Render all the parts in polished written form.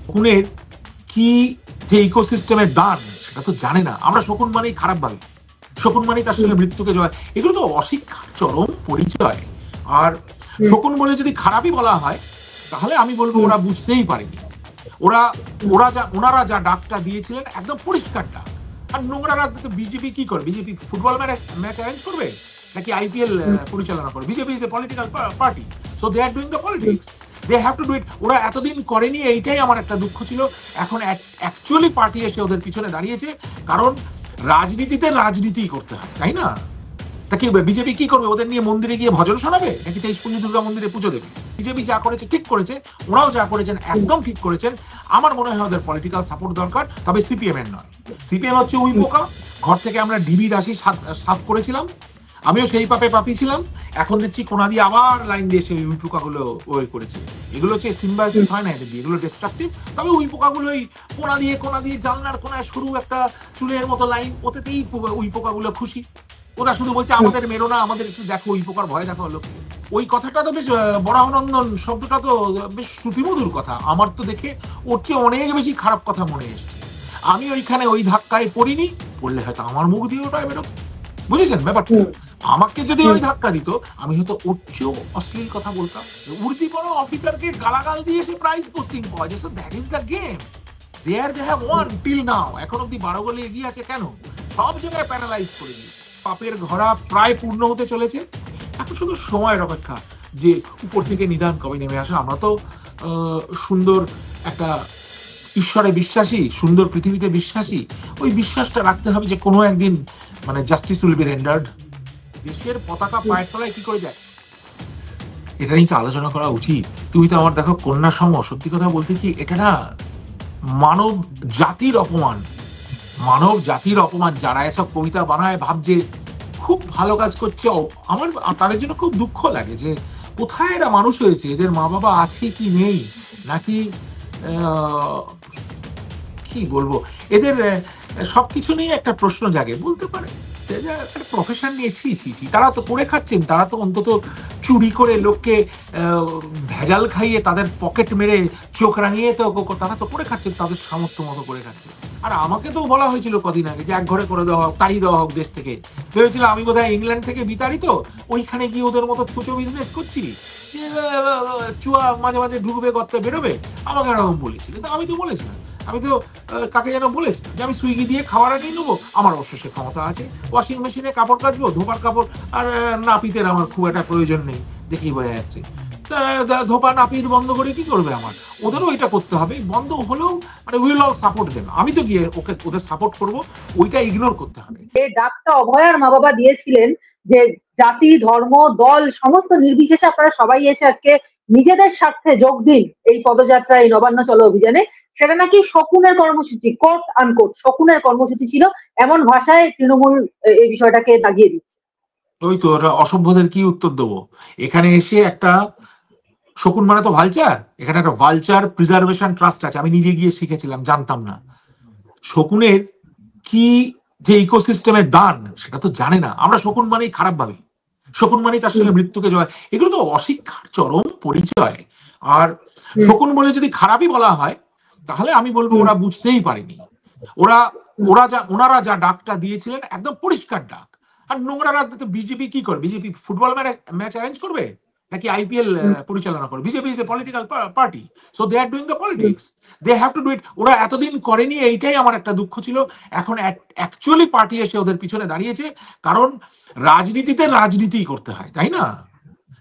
শকুনের কি যে ইকোসিস্টেমের দান সেটা তো জানে না। আমরা শকুন মানেই খারাপ ভাবি, শকুন মানেই তার সঙ্গে মৃত্যুকে জয়। এগুলো তো অশিক্ষার চরম পরিচয়। আর শকুন বলে যদি খারাপই বলা হয় তাহলে আমি বলবো ওরা বুঝতেই পারেনি। ওরা ওনারা যা ডাকটা দিয়েছিলেন একদম পরিষ্কার ডাক। আর নোংরা রাজনীতি বিজেপি কি করে? বিজেপি ফুটবল ম্যাচ অ্যারেঞ্জ করবে নাকি আইপিএল পরিচালনা করে? BJP is a political party, so they are doing the politics, they have to do it. ওরা এতদিন করেনি, এইটাই আমার একটা দুঃখ ছিল। এখন অ্যাকচুয়ালি পার্টি এসে ওদের পিছনে দাঁড়িয়েছে, কারণ রাজনীতিতে রাজনীতি করতে হয়, তাই না? তা কি বিজেপি কি করবে? ওদের নিয়ে মন্দিরে গিয়ে ভজন শোনাবে নাকি তেইশপুঞ্জি দুর্গা মন্দিরে পুজো দেবে? বিজেপি যা করেছে ঠিক করেছে, ওরাও যা করেছেন একদম ঠিক করেছেন। আমার মনে হয় ওদের পলিটিক্যাল সাপোর্ট দরকার, তবে সিপিএম এর নয়। সিপিএম হচ্ছে উই পোকা। ঘর থেকে আমরা ডিবি দাসী সাফ করেছিলাম, আমিও সেই পাপে পাপি ছিলাম। এখন দেখছি কোনা দিয়ে আবার লাইন দিয়ে সেই উই পোকাগুলো ওই করেছে। এগুলো হচ্ছে সিম্বায়োসিস হয় না এদের দিয়ে, এগুলো ডিস্ট্রাকটিভ। তবে উই পোকাগুলো ওই কোনা দিয়ে জানলার কোনায় সরু একটা চুলের মতো লাইন, ওতেতেই উই পোকাগুলো খুশি। ওরা শুধু বলছে আমাদের মেরো না, আমাদের একটু দেখো, উই পোকার ভয় দেখো লোক। ওই কথাটা তো বেশ বরাহনন্দন শব্দটা তো বেশ শ্রুতিমধুর কথা। আমার তো দেখে ওর চেয়ে অনেক বেশি খারাপ কথা মনে এসছে। আমি ওইখানে ওই ধাক্কায় পড়িনি, পড়লে হয়তো আমার মুখ দিয়ে ওটা বেরোতো। বুঝেছেন ব্যাপারটা? আমাকে যদি ওই ধাক্কা দিত, আমি হয়তো ওর চেয়েও অশ্লীল কথা বলতাম। উর্দি কোনো অফিসারকে গালাগাল দিয়ে সে প্রাইজ পোস্টিং পাওয়া যায়। That is the game. There they have won till now. এখন অব্দি 12 গোলে এগিয়ে আছে কেন? সব জায়গায় প্যারালাইজ করে দিয়েছে। পাপের ঘোড়া প্রায় পূর্ণ হতে চলেছে। এখন শুধু সময়ের অপেক্ষা যে উপর থেকে নিদান কবে নেমে আসে। আমরা তো সুন্দর একটা ঈশ্বরে বিশ্বাসী, সুন্দর পৃথিবীতে বিশ্বাসী। ওই বিশ্বাসটা রাখতে হবে যে কোনো একদিন মানে জাস্টিস উইল বি রেন্ডার্ড। দেশের পতাকা পায়ের তলায় কি করে যায়, এটা নিয়ে তো আলোচনা করা উচিত। তুমি তো আমার দেখো কন্যা সম, সত্যি কথা বলতে কি এটা না মানব জাতির অপমান, মানব জাতির অপমান। যারা এসব কবিতা বানায় ভাবছে খুব ভালো কাজ করছে, আমার তাদের জন্য খুব দুঃখ লাগে যে কোথায় এরা মানুষ হয়েছে, এদের মা বাবা আছে কি নেই, নাকি কি বলবো, এদের সবকিছু নিয়ে একটা প্রশ্ন জাগে। বলতে পারে প্রফেশন নিয়ে ছি ছি ছি, তারা তো করে খাচ্ছেন, তারা তো অন্তত চুরি করে লোককে ভেজাল খাইয়ে তাদের পকেট মেরে চোখ রাঙিয়ে তো তারা তো করে খাচ্ছেন, তাদের সামর্থ্য মতো করে খাচ্ছেন। আর আমাকে তো বলা হয়েছিল কদিন আগে যে এক ঘরে করে দেওয়া হোক, তাড়িয়ে দেওয়া হোক দেশ থেকে। ভেবেছিলাম আমি বোধহয় ইংল্যান্ড থেকে বিতাড়িত, ওইখানে গিয়ে ওদের মতো ছুঁচো বিজনেস করছি, চুয়া মাঝে মাঝে ঢুকবে গর্তে বেরোবে। আমাকে এরকম বলেছিল, আমি তো বলেছিলাম, আমি তো কাকে যেন বলেছি যে আমি সুইগি দিয়ে খাবার আনিয়ে নেবো, আমার অবশ্য সে ক্ষমতা আছে। ওয়াশিং মেশিনে কাপড় কাচবো, ধোপার কাপড় আর নাপিতের আমার খুব একটা প্রয়োজন নেই, দেখেই বোঝা যাচ্ছে। ধোপা নাপিত বন্ধ করে কি করবে আমার? ওদেরও এটা করতে হবে, বন্ধ হলেও মানে উইল অল সাপোর্ট দেন। আমি তো গিয়ে ওদের সাপোর্ট করবো, ওইটা ইগনোর করতে হবে। এই ডাকটা অভয়ার মা বাবা দিয়েছিলেন যে জাতি, ধর্ম, দল সমস্ত নির্বিশেষে আপনারা সবাই এসে আজকে নিজেদের স্বার্থে যোগ দিন এই পদযাত্রা, এই নবান্ন চলো অভিযানে। সেটা নাকি শকুনের কর্মসূচি, কোট আনকোট শকুনের কর্মসূচি ছিল, এমন ভাষায় তৃণমূল এই বিষয়টাকে দাগিয়ে দিচ্ছে। ওই তো অসভ্যদের কি উত্তর দেবো? এখানে এসে একটা শকুন মানে তো ভালচার, এখানে একটা ভালচার প্রিজার্ভেশন ট্রাস্ট আছে। আমি নিজে গিয়ে শিখেছিলাম, জানতাম না। শকুনের কি যে ইকোসিস্টেমের দান সেটা তো জানে না। আমরা শকুন মানেই খারাপ ভাবি, শকুন মানেই তার সঙ্গে মৃত্যুকে জয়। এগুলো তো অশিক্ষার চরম পরিচয়। আর শকুন বলে যদি খারাপই বলা হয় তাহলে আমি বলবো ওরা বুঝতেই পারেনি। ওনারা যা ডাকটা দিয়েছিলেন একদম পরিষ্কার ডাক। আর নোংরা রাজনীতি বিজেপি কি করে? বিজেপি ফুটবল ম্যাচ অ্যারেঞ্জ করবে নাকি আইপিএল পরিচালনা করে? BJP is a political party, so they are doing the politics, they have to do it. ওরা এতদিন করেনি, এইটাই আমার একটা দুঃখ ছিল। এখন অ্যাকচুয়ালি পার্টি এসে ওদের পিছনে দাঁড়িয়েছে, কারণ রাজনীতিতে রাজনীতি করতে হয়, তাই না?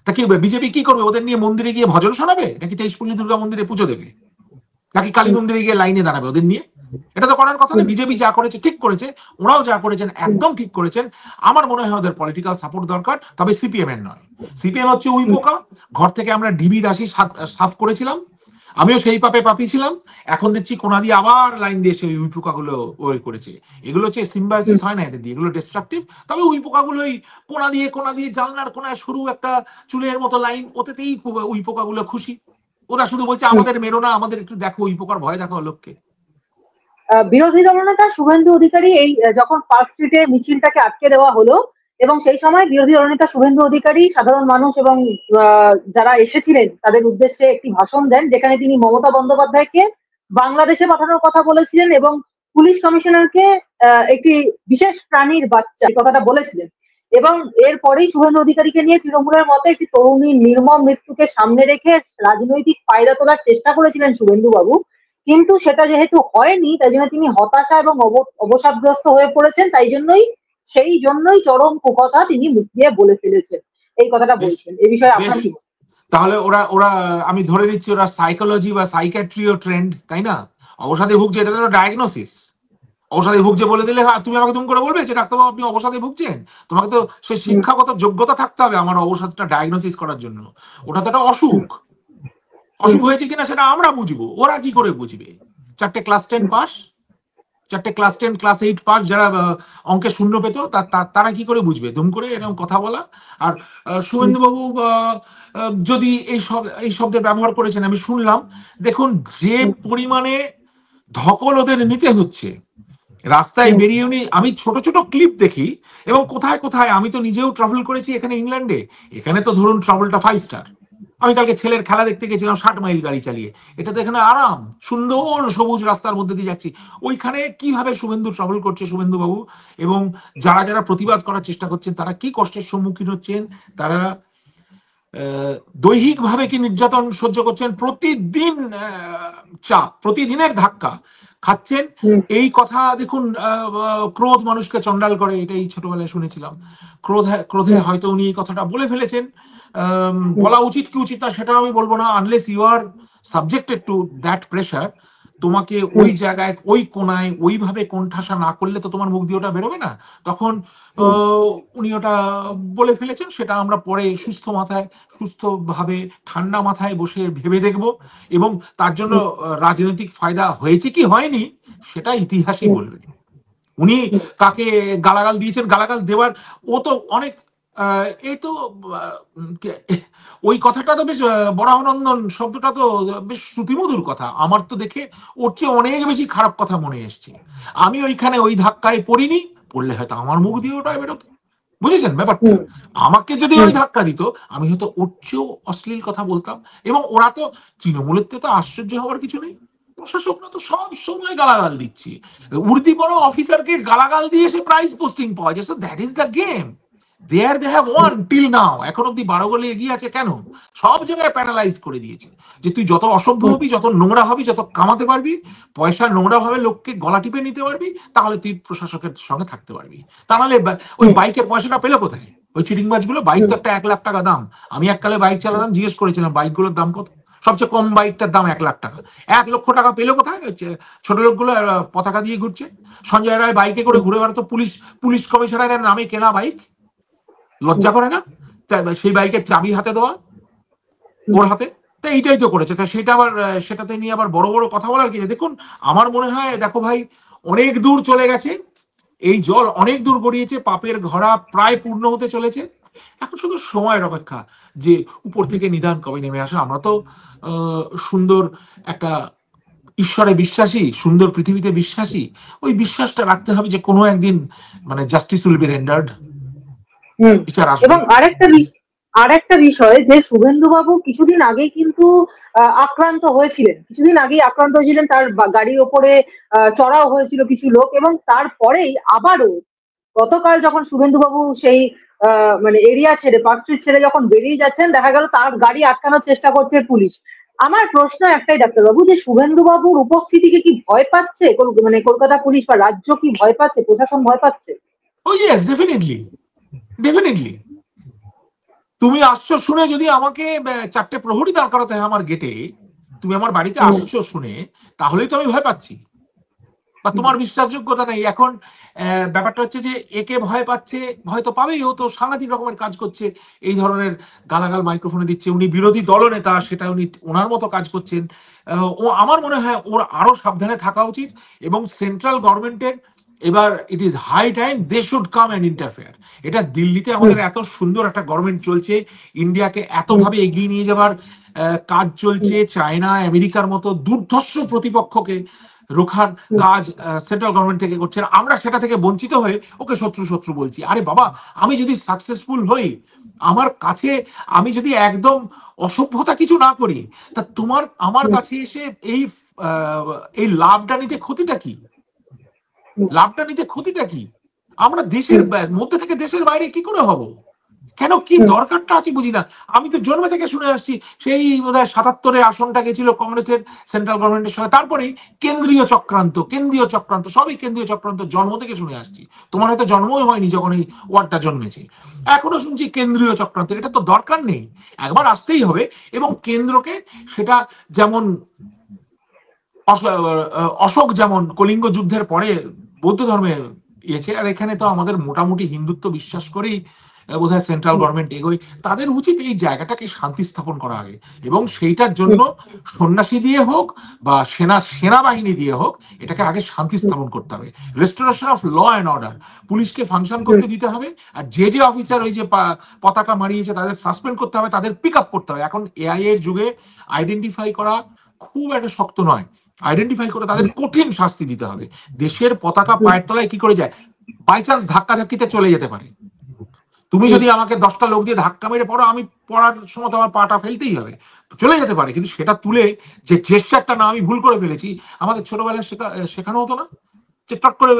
তা কি বিজেপি কি করবে? ওদের নিয়ে মন্দিরে গিয়ে ভজন শোনাবে নাকি তেইশপুঞ্জি দুর্গা মন্দিরে পুজো দেবে, নাকি কালী মন্দিরে গিয়ে লাইনে দাঁড়াবে ওদের নিয়ে? এটা তো করার কথা না। বিজেপি যা করেছে ঠিক করেছে, ওরাও যা করেছেন একদম ঠিক করেছেন। আমার মনে হয় ওদের পলিটিক্যাল সাপোর্ট দরকার, তবে সিপিএম এর নয়। সিপিএম হচ্ছে উই পোকা। ঘর থেকে আমরা ডিবি দাসী সাফ করেছিলাম, আমিও সেই পাপে পাপি ছিলাম। এখন দেখছি কোনা দিয়ে আবার লাইন দিয়ে সেই উই পোকাগুলো ওই করেছে। এগুলো হচ্ছে সিম্বায়োসিস হয় না এদের দিয়ে, এগুলো ডিস্ট্রাকটিভ। তবে উই পোকাগুলো ওই কোনা দিয়ে জানলার কোনায় সরু একটা চুলের মতো লাইন, ওতেতেই উই পোকাগুলো খুশি। ওরা শুধু বলছে আমাদের মেরো না, আমাদের একটু দেখো, উই পোকার ভয় দেখো লোককে। বিরোধী দলনেতা শুভেন্দু অধিকারী এই যখন পার্ক স্ট্রিটে মিছিলটাকে আটকে দেওয়া হলো, এবং সেই সময় বিরোধী দলনেতা শুভেন্দু অধিকারী সাধারণ মানুষ এবং যারা এসেছিলেন তাদের উদ্দেশ্যে একটি ভাষণ দেন, যেখানে তিনি মমতা বন্দ্যোপাধ্যায়কে বাংলাদেশে পাঠানোর কথা বলেছিলেন এবং পুলিশ কমিশনারকে একটি বিশেষ প্রাণীর বাচ্চা এই কথাটা বলেছিলেন। এবং এরপরেই শুভেন্দু অধিকারীকে নিয়ে তৃণমূলের মতো একটি তরুণীর নির্মম মৃত্যুকে সামনে রেখে রাজনৈতিক ফায়দা তোলার চেষ্টা করেছিলেন শুভেন্দু বাবু। কিন্তু সেটা যেহেতু হয়নি, তাই জন্য তিনি হতাশা এবং অবসাদগ্রস্ত হয়ে পড়েছেন। সেই জন্যই চরম কুকথা তিনি মুখ দিয়ে বলে ফেলেছেন। এই কথাটা বেশ বলছেন। এই বিষয়ে বেশ আপনার কি? তাহলে ওরা ওরা আমি ধরে নিচ্ছি ওরা সাইকোলজি বা সাইকিয়াট্রিও ট্রেন্ড, তাই না? অবসাদে ভুগছে, এটা তো ডায়াগনোসিস। অবসাদে ভুগছে বলে দিলে হ্যাঁ তুমি আমাকে তুমি করে বলবে যে ডাক্তারবাবু আপনি অবসাদে ভুগছেন? তোমাকে তো সেই শিক্ষাগত যোগ্যতা থাকতে হবে আমার অবসাদটা ডায়াগনোসিস করার জন্য। ওটা তো একটা অসুখ। অসুখ হয়েছে কিনা সেটা আমরা বুঝবো, ওরা কি করে বুঝবে? 4টে ক্লাস 10 পাস, 4টে ক্লাস 10 ক্লাস 8 পাস যারা অঙ্কে শূন্য পেত তারা কি করে বুঝবে দুম করে এরকম কথা বলা? আর শুভেন্দুবাবু যদি এই শব্দের ব্যবহার করেছেন আমি শুনলাম। দেখুন যে পরিমাণে ধকল ওদের নিতে হচ্ছে রাস্তায় বেরিয়ে উনি, আমি ছোট ছোট ক্লিপ দেখি এবং কোথায় কোথায়, আমি তো নিজেও ট্রাভেল করেছি এখানে ইংল্যান্ডে, এখানে তো ধরুন ট্রাভেলটা 5 স্টার। আমি কালকে ছেলের খেলা দেখতে গেছিলাম 60 মাইল গাড়ি চালিয়ে, এটা তো এখানে আরাম, সুন্দর সবুজ রাস্তার মধ্যে দিয়ে যাচ্ছি। ওইখানে কিভাবে শুভেন্দু ট্রাভেল করছে শুভেন্দু বাবু, এবং যারা যারা প্রতিবাদ করার চেষ্টা করছেন তারা কি কষ্টের সম্মুখীন হচ্ছেন, তারা দৈহিকভাবে কি নির্যাতন সহ্য করছেন, প্রতিদিন চাপ, প্রতিদিনের ধাক্কা খাচ্ছেন। এই কথা দেখুন, ক্রোধ মানুষকে চন্ডাল করে, এটাই ছোটবেলায় শুনেছিলাম। ক্রোধে হয়তো উনি এই কথাটা বলে ফেলেছেন। বলা উচিত কি উচিত না সেটা আমি বলবো না, unless you are subjected to that pressure. তোমাকে ওই জায়গায় ওই কোনায় ওইভাবে কোণঠাসা না করলে তো তোমার মুখ দিয়ে ওটা বেরোবে না। তখন উনি ওটা বলে ফেলেছেন, সেটা আমরা পরে সুস্থভাবে ঠান্ডা মাথায় বসে ভেবে দেখব, এবং তার জন্য রাজনৈতিক ফায়দা হয়েছে কি হয়নি সেটা ইতিহাসই বলবে। উনি কাকে গালাগাল দিয়েছেন, গালাগাল দেওয়ার ও তো অনেক এই তো ওই কথাটা তো বেশ বরাহনন্দন শব্দটা তো বেশ শ্রুতিমধুর কথা। আমার তো দেখে ওর চেয়ে অনেক বেশি খারাপ কথা মনে এসছে। আমি ওইখানে ওই ধাক্কায় পড়িনি, পড়লে হয়তো আমার মুখ দিয়ে ওটা বেরোতো। বুঝেছেন ব্যাপারটা? আমাকে যদি ওই ধাক্কা দিত আমি হয়তো ওর চেয়েও অশ্লীল কথা বলতাম। এবং ওরা তো তৃণমূলের তো আশ্চর্য হওয়ার কিছু নেই, প্রশাসকরা তো সব সময় গালাগাল দিচ্ছে। উর্দি বড় অফিসারকে গালাগাল দিয়ে সে প্রাইজ পোস্টিং পাওয়া যায়। So that is the game. There they have won till now, এখন অব্দি 12 গোলে এগিয়ে আছে। কেন? সব জায়গায় প্যারালাইজ করে দিয়েছে যে তুই যত অসভ্য হবি, যত নোংরা হবি, যত কামাতে পারবি পয়সা, নোংরা ভাবে লোককে গলা টিপে নিতে পারবি, তাহলে তুই প্রশাসকের সঙ্গে থাকতে পারবি। তা নাহলে ওই বাইকের পয়সাটা পেলো কোথায় ওই চিটিংবাজগুলো? বাইক তো একটা 1 লাখ টাকা দাম। আমি এককালে বাইক চালাতাম, জিজ্ঞেস করেছিলাম বাইকগুলোর দাম কত, সবচেয়ে কম বাইকটার দাম 1 লাখ টাকা। 1 লক্ষ টাকা পেলো কোথায়? ছোট লোকগুলো পতাকা দিয়ে ঘুরছে। সঞ্জয় রায় বাইকে করে ঘুরে বেড়াতো, পুলিশ কমিশনারের নামে কেনা বাইক। লজ্জা করে না সেই বাইকের চাবি হাতে দেওয়া ওর হাতে? তো এইটাই তো করেছে। তো সেটা আবার সেটাতে নিয়ে আবার বড় বড় কথা বলার কি? দেখুন আমার মনে হয়, দেখো ভাই, অনেক দূর চলে গেছে, এই জল অনেক দূর গড়িয়েছে, পাপের ঘড়া প্রায় পূর্ণ হতে চলেছে। এখন শুধু সময়ের অপেক্ষা যে উপর থেকে নিদান কবে নেমে আসে। আমরা তো সুন্দর একটা ঈশ্বরে বিশ্বাসী, সুন্দর পৃথিবীতে বিশ্বাসী। ওই বিশ্বাসটা রাখতে হবে যে কোনো একদিন মানে জাস্টিস উইল বি রেন্ডার্ড, বিচার আসবে। এবং আরেকটা বিষয় যে শুভেন্দু বাবু কিছুদিন আগেই কিন্তু আক্রান্ত হয়েছিলেন, তার গাড়ির ওপরে চড়াও হয়েছিল কিছু লোক, এবং তারপরেই আবারও গতকাল যখন শুভেন্দু বাবু সেই মানে এরিয়া ছেড়ে, পার্ক স্ট্রিট ছেড়ে যখন বেরিয়ে যাচ্ছেন, দেখা গেল তার গাড়ি আটকানোর চেষ্টা করছে পুলিশ। আমার প্রশ্ন একটাই ডাক্তারবাবু, যে শুভেন্দু বাবুর উপস্থিতিকে কি ভয় পাচ্ছে মানে কলকাতা পুলিশ বা রাজ্য কি ভয় পাচ্ছে, প্রশাসন ভয় পাচ্ছে? Oh yes, definitely, definitely. তুমি আসছো শুনে যদি আমাকে 4টে প্রহরী দাঁড় করাতে হয় আমার গেটে, তুমি আমার বাড়িতে আসছো শুনে, তাহলেই তো আমি ভয় পাচ্ছি, বা তোমার বিশ্বাসযোগ্যতা নেই। এখন ব্যাপারটা হচ্ছে যে একে ভয় পাচ্ছে, হয়তো পাবেই, ও তো সাংঘাতিক রকমের কাজ করছে, এই ধরনের গালাগাল মাইক্রোফোনে দিচ্ছে। উনি বিরোধী দলনেতা, সেটা উনি ওনার মতো কাজ করছেন। ও আমার মনে হয় ওর আরো সাবধানে থাকা উচিত, এবং সেন্ট্রাল গভর্নমেন্টের এবার it is high time they should come and interfere. এটা দিল্লিতে আমাদের এত সুন্দর একটা গভর্নমেন্ট চলছে, ইন্ডিয়াকে এতভাবে এগিয়ে নিয়ে যাবার কাজ চলছে, চায়না আমেরিকার মতো দুর্ধর্ষ প্রতিপক্ষকে রোখার কাজ সেন্ট্রাল গভর্নমেন্ট থেকে করছে। আমরা সেটা থেকে বঞ্চিত হয়ে ওকে শত্রু শত্রু বলছি। আরে বাবা, আমি যদি সাকসেসফুল হই, আমার কাছে, আমি যদি একদম অসভ্যতা কিছু না করি, তা আমার কাছে এসে এই এই লাভটা নিতে ক্ষতিটা কি? লাভটা নিতে ক্ষতিটা কি? আমরা দেশের মধ্যে থেকে দেশের বাইরে কি করে হব? কেন কি দরকারটা আছে বুঝি না। আমি তো জন্ম থেকে শুনে আসছি সেই বোধহয় ৭৭-এ আসনটা গেছিল কংগ্রেসের সেন্ট্রাল গভর্নমেন্টের সঙ্গে। তারপরেই কেন্দ্রীয় চক্রান্ত সবই কেন্দ্রীয় চক্রান্ত জন্ম থেকে শুনে আসছি। তোমার হয়তো জন্মই হয়নি যখন এই ওয়ার্ডটা জন্মেছে। এখনো শুনছি কেন্দ্রীয় চক্রান্ত। এটা তো দরকার নেই। একবার আসতেই হবে এবং কেন্দ্রকে সেটা যেমন অশোক যেমন কলিঙ্গ যুদ্ধের পরে বৌদ্ধ ধর্মে ইয়েছে, আর এখানে তো আমাদের মোটামুটি হিন্দুত্ব বিশ্বাস করেই বোধহয় সেন্ট্রাল গভর্নমেন্ট এগোয়। তাদের উচিত এই জায়গাটাকে শান্তি স্থাপন করা আগে, এবং সেইটার জন্য সন্ন্যাসী দিয়ে হোক বা সেনাবাহিনী দিয়ে হোক এটাকে আগে শান্তি স্থাপন করতে হবে। Restoration of law and order, পুলিশকে ফাংশন করতে দিতে হবে, আর যে অফিসার ওই যে পতাকা মারিয়েছে তাদের সাসপেন্ড করতে হবে, তাদের পিক আপ করতে হবে। এখন এআই এর যুগে আইডেন্টিফাই করা খুব একটা শক্ত নয়। আইডেন্টিফাই করে তাদের কঠিন শাস্তি দিতে হবে। দেশের পতাকা পায়ের তলায় কি করে যায়? বাই চান্স ধাক্কাধাক্কিতে চলে যেতে পারে। তুমি যদি আমাকে 10টা লোক দিয়ে ধাক্কা মেরে পড়ো, আমি পড়ার সময় তো আমার পাটা ফেলতেই হবে, চলে যেতে পারে। কিন্তু সেটা তুলে যে জেস্টারটা না আমি ভুল করে ফেলেছি, আমাদের ছোটবেলায় শেখানো হতো না যে চট করে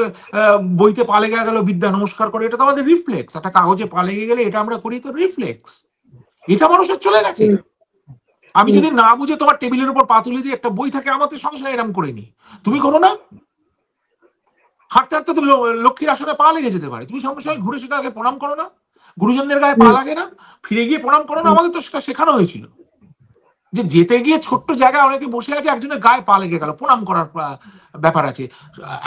বইতে পা লেগে গেল বিদ্যা নমস্কার করে, এটা তো আমাদের রিফ্লেক্স। একটা কাগজে পা লেগে গেলে এটা আমরা করি, তো রিফ্লেক্স। এটা মানুষের চলে গেছে। আমি যদি না বুঝে তোমার টেবিলের উপর পা তুলে দিয়ে একটা বই থাকে, আমাদের সঙ্গে সঙ্গে এরম করে নি, তুমি করো না? হাঁটতে হাঁটতে তো লক্ষ্মীর আসনে পা লেগে যেতে পারে, তুমি সঙ্গে সঙ্গে ঘুরে সেটা আগে প্রণাম করো না? গুরুজনদের গায়ে পা লাগে না, ফিরে গিয়ে প্রণাম করো না? আমাদের তো সেটা শেখানো হয়েছিল যে যেতে গিয়ে ছোট্ট জায়গায় অনেকে বসে আছে, একজনের গায়ে পা লেগে গেল, প্রণাম করার ব্যাপার আছে।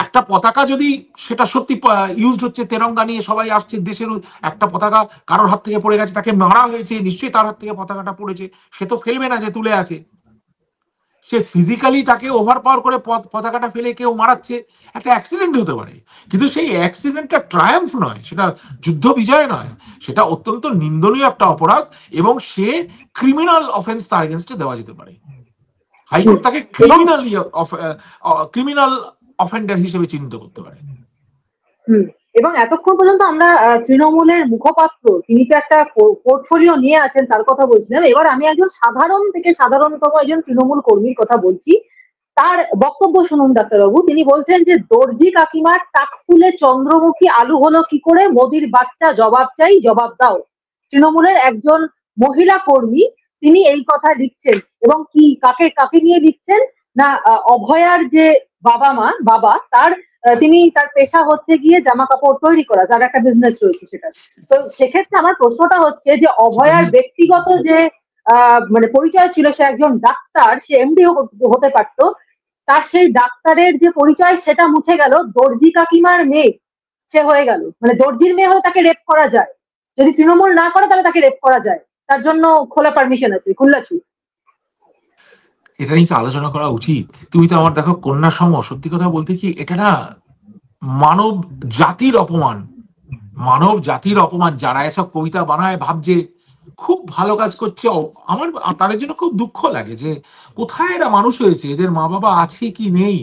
একটা পতাকা যদি সেটা সত্যি ইউজ হচ্ছে, তেরঙ্গা নিয়ে সবাই আসছে, দেশের একটা পতাকা কারোর হাত থেকে পড়ে গেছে, তাকে মারা হয়েছে, নিশ্চয়ই তার হাত থেকে পতাকাটা পড়েছে, সে তো ফেলবে না যে তুলে আছে। সে ফিজিক্যালি তাকে ওভার পাওয়ার করে পতাকাটা ফেলে কেউ মারাচ্ছে, একটা অ্যাক্সিডেন্ট হতে পারে, কিন্তু সেই অ্যাক্সিডেন্টটা ট্রায়াম্ফ নয়, সেটা যুদ্ধ বিজয় নয়, সেটা অত্যন্ত নিন্দনীয় একটা অপরাধ, এবং সে ক্রিমিনাল অফেন্স তার এগেনস্টে দেওয়া যেতে পারে। হাইকোর্ট তাকে ক্রিমিনাল অফেন্ডার হিসেবে চিহ্নিত করতে পারে। এবং এতক্ষণ পর্যন্ত আমরা তৃণমূলের মুখপাত্র, তিনি তো একটা পোর্টফোলিও নিয়ে আছেন, তার কথা বলছিলাম। এবার আমি একজন সাধারণ থেকে সাধারণতম একজন তৃণমূল কর্মীর কথা বলছি। তার বক্তব্য শুনুন ডাক্তারবাবু। তিনি বলছেন যে দর্জি কাকিমার টাক ফুলে চন্দ্রমুখী আলু হলো কি করে, মোদির বাচ্চা জবাব চাই, জবাব দাও। তৃণমূলের একজন মহিলা কর্মী তিনি এই কথা লিখছেন, এবং কি কাকে কাকে নিয়ে লিখছেন না, অভয়ার যে বাবা তার তিনি তার পেশা হচ্ছে গিয়ে জামা কাপড় তৈরি করা, তার একটা বিজনেস রয়েছে সেটা। তো সেক্ষেত্রে আমার প্রশ্নটা হচ্ছে যে অভয়ার ব্যক্তিগত যে মানে পরিচয় ছিল, সে একজন ডাক্তার, সে এমডি হতে পারতো, তার সেই ডাক্তারের যে পরিচয় সেটা মুছে গেল, দর্জি কাকিমার মেয়ে সে হয়ে গেল। মানে দর্জির মেয়ে হয়ে তাকে রেপ করা যায়, যদি তৃণমূল না করে তাহলে তাকে রেপ করা যায়, তার জন্য খোলা পারমিশন আছে, খোলা ছুট। এটা নিয়ে আলোচনা করা উচিত। তুমি তো আমার দেখো কন্যা সম, সত্যি কথা বলতে কি এটা না মানব জাতির অপমান, মানব জাতির অপমান। যারা এসব কবিতা বানায় ভাবছে খুব ভালো কাজ করছে, আমার তাদের জন্য খুব দুঃখ লাগে যে কোথায় এরা মানুষ হয়েছে, এদের মা বাবা আছে কি নেই,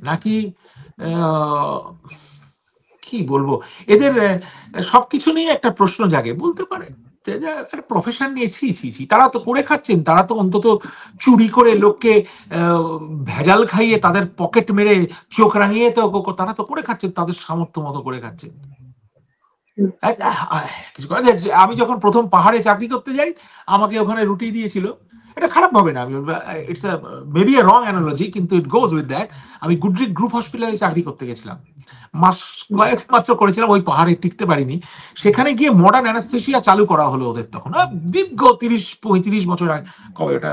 নাকি কি বলবো, এদের সবকিছু নিয়ে একটা প্রশ্ন জাগে। বলতে পারে একটা প্রফেশন নিয়ে ছি ছি ছি, তারা তো করে খাচ্ছেন, তারা তো অন্তত চুরি করে লোককে ভেজাল খাইয়ে তাদের পকেট মেরে চোখ রাঙিয়ে তো তারা তো করে খাচ্ছেন, তাদের সামর্থ্য মতো করে খাচ্ছেন। আমি যখন প্রথম পাহাড়ে চাকরি করতে যাই, আমাকে ওখানে রুটি দিয়েছিল, এটা খারাপ হবে না, it's maybe A wrong analogy, কিন্তু ইট গোজ উইথ দ্যাট। আমি গুডরিক গ্রুপ হসপিটালে চাকরি করতে গেছিলাম, মাস কয়েক মাত্র করেছিলাম, ওই পাহাড়ে টিকতে পারিনি। সেখানে গিয়ে মডার্ন অ্যানাস্থেসিয়া চালু করা হলো ওদের তখন, দীর্ঘ 30-35 বছর আগে, কবে এটা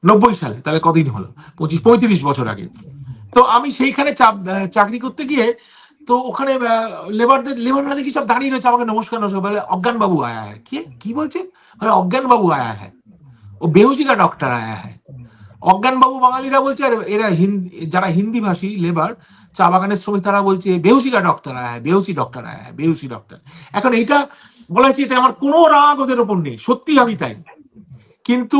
90 সালে, তাহলে কদিন হলো, 25-35 বছর আগে। তো আমি সেইখানে চাকরি করতে গিয়ে, তো ওখানে লেবাররা দেখি সব দাঁড়িয়ে রয়েছে, আমাকে নমস্কার বলে, অজ্ঞান বাবু আয়া হ্যাঁ। কি বলছে? অজ্ঞান বাবু আয়া হ্যাঁ, ও বেহুশি কা ডক্টর আয়া হ্যাঁ। অজ্ঞান বাবু বাঙালিরা বলছে, আর এরা যারা হিন্দি ভাষী লেবার, চা বাগানের শ্রমিক, তারা বলছে বেহুশি কা ডক্টর আয়া হ্যাঁ, বেহুশি ডক্টর আয়া হ্যাঁ, বেহুশি ডক্টর। এখন এইটা বলা হচ্ছে, এতে আমার কোনো রাগ ওদের ওপর নেই, সত্যি আমি তাই। কিন্তু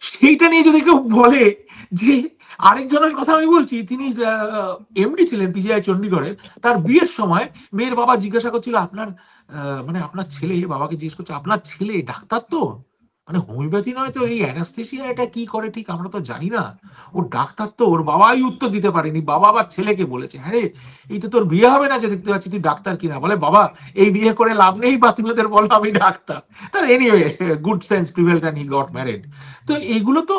সেইটা নিয়ে যদি কেউ বলে যে, আরেকজনের কথা আমি বলছি, তিনি এমডি ছিলেন পিজিআই চণ্ডীগড়ের, তার বিয়ের সময় মেয়ের বাবা জিজ্ঞাসা করছিল, আপনার মানে আপনার ছেলে, বাবাকে জিজ্ঞেস করছে, আপনার ছেলে ডাক্তার তো? মানে হোমিওপ্যাথি নয় তো এই অ্যানাস্থেসিয়া এটা কি করে ঠিক আমরা তো জানি না। ওর ডাক্তার তো ওর বাবাই উত্তর দিতে পারেনি, বাবা আবার ছেলেকে বলেছে, হ্যাঁ রে এই তো তোর বিয়ে হবে না যে দেখতে পাচ্ছি তুই ডাক্তার কিনা। বলে বাবা এই বিয়ে করে লাভ নেই, বা তুমি ওদের বলো আমি ডাক্তার। তো anyway good sense prevailed and he got married. তো এইগুলো তো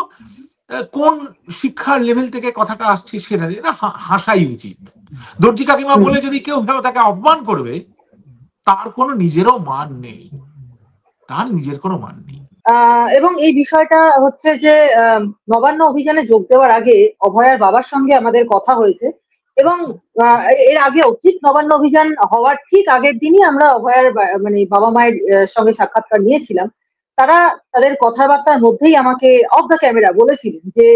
কোন শিক্ষার লেভেল থেকে কথাটা আসছে সেটা দিয়ে না হাসাই উচিত। দর্জি কাকিমা হুম। বলে যদি কেউ ভাবে তাকে অপমান করবে, তার কোনো নিজেরও মান নেই, তার নিজের কোনো মান নেই। এবং এই বিষয়টা হচ্ছে যে নবান্ন অভিযানে যোগ দেওয়ার আগে অভয়ার বাবার সঙ্গে আমাদের কথা হয়েছে, এবং আচ্ছা আহ, এর আগেও ঠিক নবান্ন অভিযান হওয়ার ঠিক আগের দিনই আমরা অভয়ার মানে বাবা মায়ের সঙ্গে সাক্ষাৎকার নিয়েছিলাম। তারা তাদের কথাবার্তার মধ্যেই আমাকে অফ দ্য ক্যামেরা বলেছিলেন যে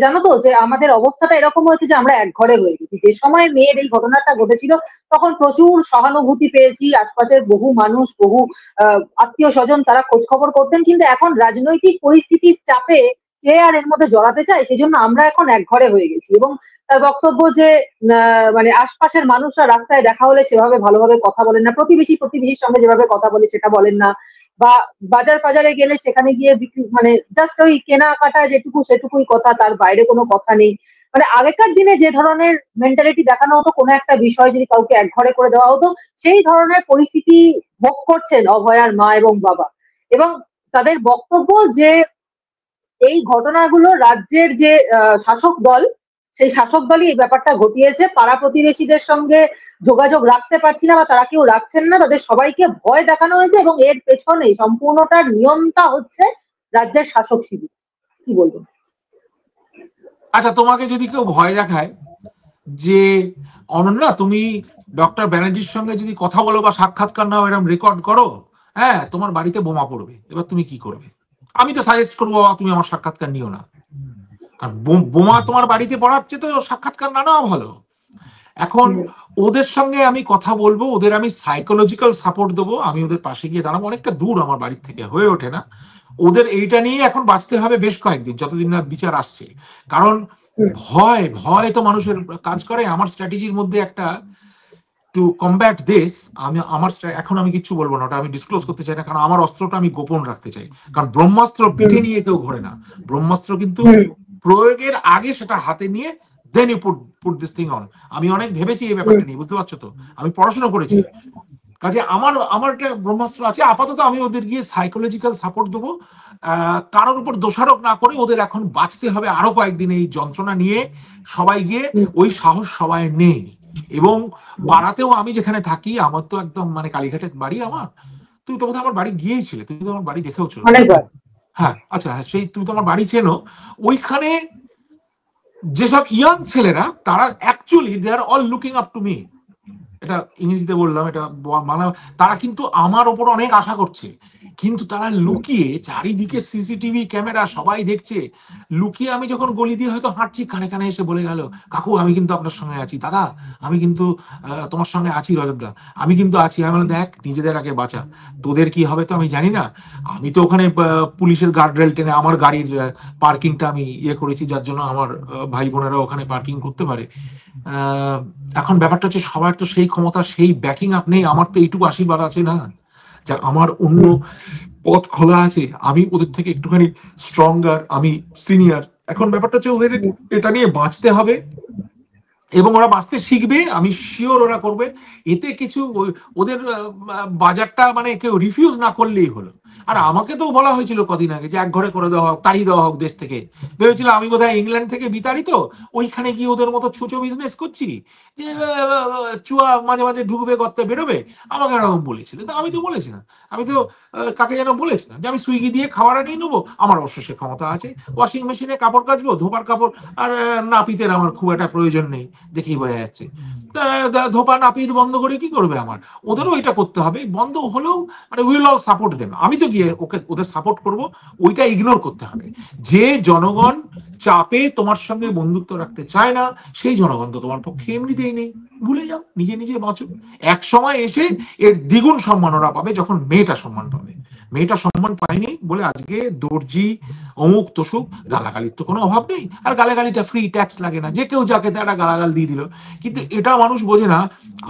জানো তো যে আমাদের অবস্থাটা এরকম হয়েছে যে আমরা এক ঘরে হয়ে গেছি। যে সময় মেয়ের এই ঘটনাটা ঘটেছিল তখন প্রচুর সহানুভূতি পেয়েছি, আশপাশের বহু মানুষ, বহু আত্মীয় স্বজন তারা খোঁজ খবর করতেন, কিন্তু এখন রাজনৈতিক পরিস্থিতির চাপে কে আর এর মধ্যে জড়াতে চায়, সেই জন্য আমরা এখন এক ঘরে হয়ে গেছি। এবং তার বক্তব্য যে মানে আশপাশের মানুষরা রাস্তায় দেখা হলে সেভাবে ভালোভাবে কথা বলেন না, প্রতিবেশীর সঙ্গে যেভাবে কথা বলে সেটা বলেন না, বা বাজার ফাজারে গেলে সেখানে গিয়ে বিক্রি মানে জাস্ট ওই কেনাকাটা যেটুকু সেটুকুই কথা, তার বাইরে কোনো কথা নেই। মানে আগেকার দিনে যে ধরনের মেন্টালিটি দেখানো হতো কোনো একটা বিষয় যদি কাউকে এক ঘরে করে দেওয়া হতো, সেই ধরনের পরিস্থিতি ভোগ করছেন অভয়ার মা এবং বাবা। এবং তাদের বক্তব্য যে এই ঘটনাগুলো রাজ্যের যে শাসক দল, সেই শাসক দলই এই ব্যাপারটা ঘটিয়েছে। পাড়া প্রতিবেশীদের সঙ্গে যোগাযোগ রাখতে পারছি না বা তারা কেউ রাখছেন না, তাদের সবাইকে ভয় দেখানো হয়েছে, এবং এর পেছনে সম্পূর্ণটার নিয়ন্তা হচ্ছে রাজ্যের শাসক শিবির। কি বলবো? আচ্ছা, তোমাকে যদি কেউ ভয় দেখায় যে অনন্যা তুমি ডক্টর ব্যানার্জির সঙ্গে যদি কথা বলো বা সাক্ষাৎকার নাও এরকম রেকর্ড করো, হ্যাঁ তোমার বাড়িতে বোমা পড়বে, এবার তুমি কি করবে? আমি তো সাজেস্ট করবো বাবা তুমি আমার সাক্ষাৎকার নিও না, কারণ বোমা তোমার বাড়িতে পড়াচ্ছে তো সাক্ষাৎকার না নেওয়া ভালো। এখন ওদের সঙ্গে আমি কথা বলবো, ওদের আমি সাইকোলজিক্যাল সাপোর্ট দেবো, আমি ওদের পাশে গিয়ে দাঁড়াবো। অনেকটা দূর আমার বাড়ির থেকে, হয়ে ওঠে না। ওদের এইটা নিয়ে এখন বাঁচতে হবে বেশ কয়েকদিন, যতদিন না বিচার আসছে। কারণ ভয় ভয় তো মানুষের কাজ করে। আমার স্ট্র্যাটেজির মধ্যে একটা টু কমব্যাট দিস, এখন আমি কিচ্ছু বলবো না, ওটা আমি ডিসক্লোজ করতে চাই না, কারণ আমার অস্ত্রটা আমি গোপন রাখতে চাই। কারণ ব্রহ্মাস্ত্র পিঠে নিয়ে কেউ ঘোরে না, ব্রহ্মাস্ত্র কিন্তু প্রয়োগের আগে সেটা হাতে নিয়ে then you put put this thing on. আমি অনেক ভেবেছি এই ব্যাপারটা নিয়ে, বুঝতে পারছো তো, আমি পড়াশোনা করেছি। কাজে আমার আমার একটা ব্রহ্মাস্ত্র আছে। আপাতত আমি ওদের গিয়ে সাইকোলজিক্যাল সাপোর্ট দেবো, কারোর উপর দোষারোপ না করে। ওদের এখন বাঁচতে হবে আরো কয়েকদিন এই যন্ত্রণা নিয়ে, সবাই গিয়ে ওই সাহস সবাই নেই। এবং পাড়াতেও আমি যেখানে থাকি, আমার তো একদম মানে কালীঘাটের বাড়ি আমার, তুমি তো বোধহয় আমার বাড়ি গিয়েছিলে, তুমি তো আমার বাড়ি দেখেওছো। অনেকবার। হ্যাঁ আচ্ছা, হ্যাঁ সেই তুমি তো আমার বাড়ি চেনো। ওইখানে যেসব ইয়াং ছেলেরা, তারা actually they are all looking up to me. এটা ইংরেজিতে বললাম, এটা মানে তারা কিন্তু আমার ওপর অনেক আশা করছে, কিন্তু তারা লুকিয়ে, চারিদিকে সিসিটিভি ক্যামেরা সবাই দেখছে, লুকিয়ে আমি যখন গলি দিয়ে হয়তো হাঁটছি, কানে কানে এসে বলে গেল, কাকু আমি কিন্তু আপনার সঙ্গে আছি, দাদা আমি কিন্তু তোমার সঙ্গে আছি, রজতদা আমি কিন্তু আছি। আমি বললাম দেখ নিজেদের আগে বাঁচা, তোদের কি হবে তো আমি জানি না। আমি তো ওখানে পুলিশের গার্ড রেল টেনে আমার গাড়ির পার্কিংটা আমি ইয়ে করেছি, যার জন্য আমার ভাই বোনেরা ওখানে পার্কিং করতে পারে। এখন ব্যাপারটা হচ্ছে সবার তো সেই ক্ষমতা, সেই ব্যাকিং আপ নেই। আমার তো এইটুকু আশীর্বাদ আছে না, যা আমার অন্য পথ খোলা আছে, আমি ওদের থেকে একটুখানি স্ট্রঙ্গার, আমি সিনিয়র। এখন ব্যাপারটা হচ্ছে ওদের এটা নিয়ে বাঁচতে হবে, এবং ওরা বাঁচতে শিখবে, আমি শিওর ওরা করবে। এতে কিছু ওদের বাজারটা মানে কেউ রিফিউজ না করলেই হলো। আর আমাকে তো বলা হয়েছিল কদিন আগে যে এক ঘরে করে দেওয়া হোক, তাড়িয়ে দেওয়া হোক দেশ থেকে। ভেবেছিল আমি বোধহয় ইংল্যান্ড থেকে বিতাড়িত, ওইখানে গিয়ে ওদের মতো ছুঁচো বিজনেস করছি, যে চুয়া মাঝে মাঝে ঢুকবে গর্তে বেরোবে। আমাকে এরকম বলেছিল, তো আমি তো বলেছি না, আমি তো কাকে যেন বলেছিলাম যে আমি সুইগি দিয়ে খাবার আনিয়ে নেবো, আমার অবশ্য সে ক্ষমতা আছে। ওয়াশিং মেশিনে কাপড় কাচবো, ধোপার কাপড় আর নাপিতের আমার খুব একটা প্রয়োজন নেই, দেখেই বোঝা যাচ্ছে। ধোপা নাপিত বন্ধ করে কি করবে আমার? ওদেরও এটা করতে হবে, বন্ধ হলেও মানে উইল অল সাপোর্ট দেন। আমি তো গিয়ে ওদের সাপোর্ট করব, ওইটা ইগনোর করতে হবে। যে জনগণ চাপে তোমার সঙ্গে বন্ধুত্ব রাখতে চায় না, সেই জনগণ তো তোমার পক্ষে এমনিতেই নেই। ভুলে যাও, নিজে নিজে বাঁচো। এক সময় এসে এর দ্বিগুণ সম্মান ওরা পাবে যখন মেয়েটা সম্মান পাবে। মেয়েটা সম্মান পায়নি বলে আজকে দর্জি অমুক তসুক গালাগালির তো কোনো অভাব নেই, আর গালাগালিটা ফ্রি, ট্যাক্স লাগে না, যে কেউ যাকে একটা গালাগাল দিয়ে দিল। কিন্তু এটা মানুষ বোঝে না,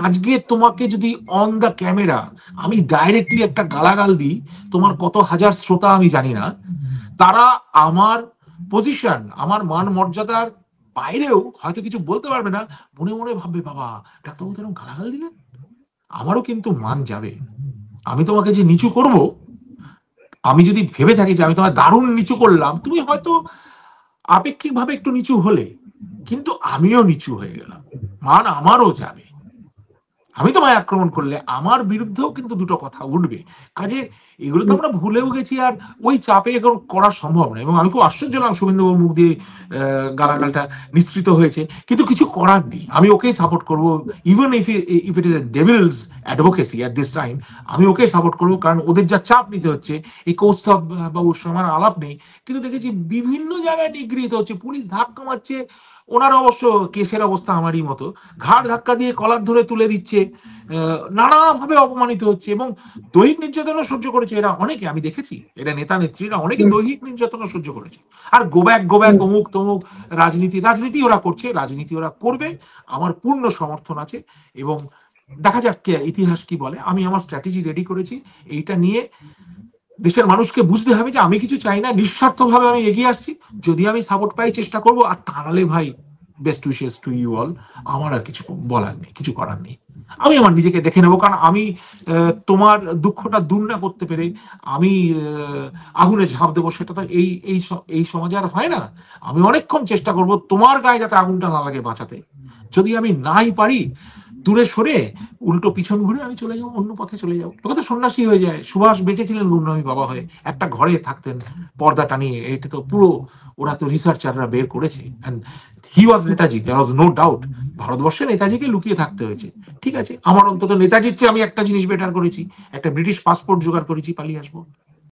আজকে তোমাকে যদি অন দ্য ক্যামেরা আমি ডাইরেক্টলি একটা গালাগাল দিই, তোমার কত হাজার শ্রোতা আমি জানি না, তারা আমার পজিশন, আমার মান মর্যাদার বাইরেও হয়তো কিছু বলতে পারবে না, মনে মনে ভাববে বাবা ডাক্তারবাবু তো এরকম গালাগাল দিলেন, আমারও কিন্তু মান যাবে। আমি তোমাকে যে নিচু করব, আমি যদি ভেবে থাকি যে আমি তোমার দারুণ নিচু করলাম, তুমি হয়তো আপেক্ষিকভাবে একটু নিচু হলে, কিন্তু আমিও নিচু হয়ে গেলাম, মান আমারও যাবে। আমি তোমায় আক্রমণ করলে আমার বিরুদ্ধেও কিন্তু দুটো কথা উঠবে। কাজে এগুলো তো আমরা ভুলেও গেছি, আর ওই চাপে এখন করা সম্ভব না। এবং আমি খুব আশ্চর্য হলাম শুভেন্দুবাবুর মুখ দিয়ে গালাগালটা নিঃসৃত হয়েছে, কিন্তু কিছু করার নেই, আমি ওকেই সাপোর্ট করবো। Even if it is a Devil's advocacy at this time, আমি ওকে সাপোর্ট করবো, কারণ ওদের যা চাপ নিতে হচ্ছে, এই কৌস্তব বাবুর সঙ্গে আমার আলাপ নেই, কিন্তু দেখেছি বিভিন্ন জায়গায় নিগৃহীত হচ্ছে, পুলিশ ধাক্কা মারছে, ওনার অবশ্য কেসের অবস্থা আমারই মতো, ঘাড় ধাক্কা দিয়ে কলার ধরে তুলে দিচ্ছে, নানাভাবে অপমানিত হচ্ছে, এবং দৈহিক নির্যাতনও সহ্য করেছে এরা অনেকে, আমি দেখেছি এরা নেতা নেত্রীরা অনেকে দৈহিক নির্যাতনও সহ্য করেছে। আর গোব্যাক অমুক তমুক রাজনীতি ওরা করছে, রাজনীতি ওরা করবে, আমার পূর্ণ সমর্থন আছে। এবং দেখা যাক ইতিহাস কি বলে। আমি আমার স্ট্র্যাটেজি রেডি করেছি, এইটা নিয়ে দেশের মানুষকে বুঝতে হবে যে আমি কিছু চাই না, নিঃস্বার্থভাবে আমি এগিয়ে আসছি, যদি আমি সাপোর্ট পাই চেষ্টা করব, আর তাহলে ভাই best wishes to you all, আমার আর কিছু বলার নেই, কিছু করার নেই, আমি আমার নিজেকে দেখে নেবো। কারণ আমি তোমার দুঃখটা দূর না করতে পেরে আমি আগুনে ঝাঁপ দেবো, সেটা তো এই সমাজে আর হয় না। আমি অনেকক্ষণ চেষ্টা করব তোমার গায়ে যাতে আগুনটা না লাগে বাঁচাতে, যদি আমি নাই পারি দূরে সরে উল্টো পিছন ঘুরে আমি চলে যাবো, অন্য পথে চলে যাবো, লোকে তো সন্ন্যাসী হয়ে যায়। সুভাষ বেঁচে ছিলেন গুমনামী বাবা হয়ে, একটা ঘরে থাকতেন পর্দা টানিয়ে, এটা তো পুরো ওরা তো রিসার্চাররা বের করেছে। হি ওয়াজ নেতাজি, দেয়ার ওয়াজ নো ডাউট। ভারতবর্ষে নেতাজিকে লুকিয়ে থাকতে হয়েছে, ঠিক আছে, আমার অন্তত নেতাজির চেয়ে আমি একটা জিনিস বেটার করেছি, একটা ব্রিটিশ পাসপোর্ট জোগাড় করেছি, পালিয়ে আসবো।